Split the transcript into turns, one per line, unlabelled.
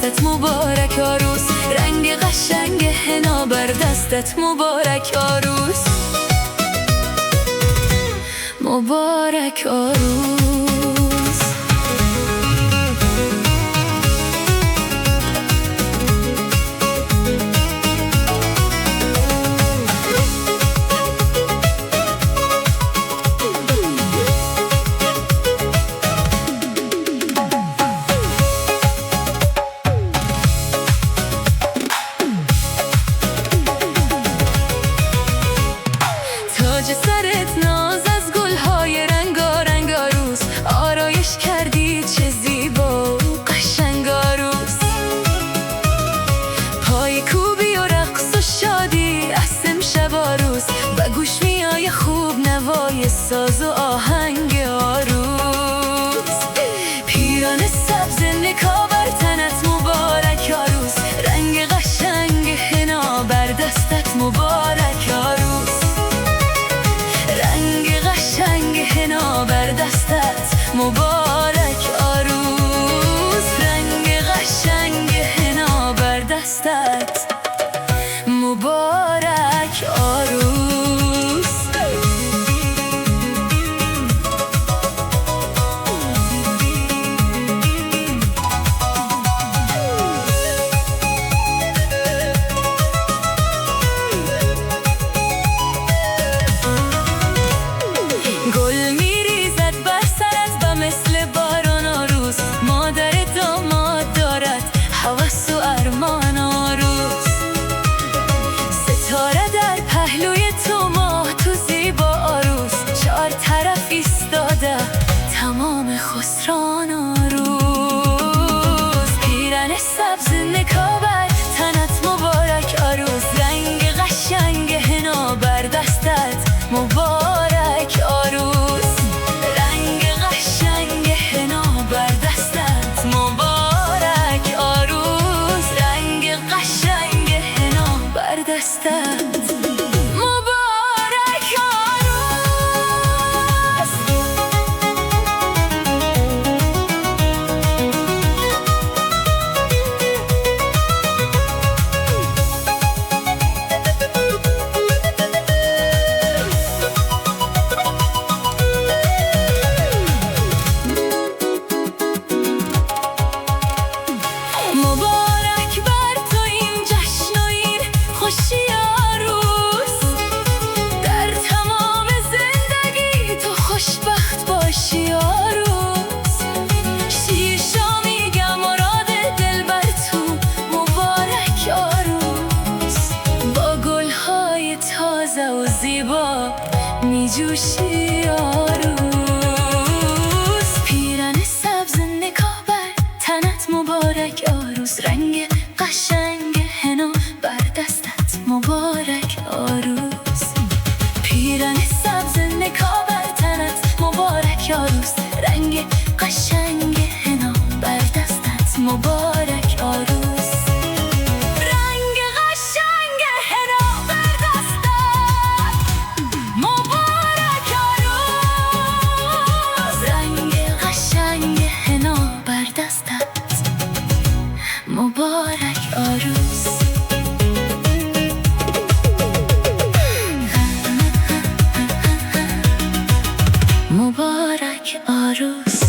دستت مبارک عروس، رنگ قشنگ حنا بر دستت مبارک عروس، مبارک عروس. تاج سرت ناز از گلهای رنگارنگ عروس، آرایش کردی چه زیبا و قشنگ عروس. پای کوبی و رقص و شادی از امشب عروس، و گوش میای خوب نوای ساز و آهنگ عروس. پیران سبز نکا بر تنت مبارک عروس، رنگ قشنگ حنا بر دستت مبارک عروس، رنگ قشنگ حنا بر دستت مبارک عروس، رنگ قشنگ حنا بر دستت مبارک عروس. گل میریزد بر سرت و مثل باران عروس، مادر داماد دارد هوس و ارمان عروس. ستاره در پهلوی تو، ماه تو زیبا عروس، چار طرف ایستاده تمام خسران عروس. پیرن سبز نکا بر تنت مبارک عروس، رنگ قشنگ حنا بر دستت مبارک عروس، رنگ قشنگ حنا بر دستت مبارک عروس، رنگ قشنگ حنا بر دستت مبارک عروس. مبارک بر تو این جشن و این خوشی عروس، در تمام زندگی تو خوشبخت باشی عروس. شیرشا میگم مراد دل بر تو مبارک عروس، با گلهای تازه و زیبا میجوشی عروس. پیرن سبز نکا بر تنت مبارک عروس، رنگ قشنگ حنا بر دستت مبارک عروس. پیرن سبز نکا بر تنت مبارک عروس، رنگ قشنگ حنا بر دستت مبارک عروس، رنگ قشنگ حنا بر دستت مبارک عروس، رنگ قشنگ حنا بر دستت مبارک عروس. مبارک عروس.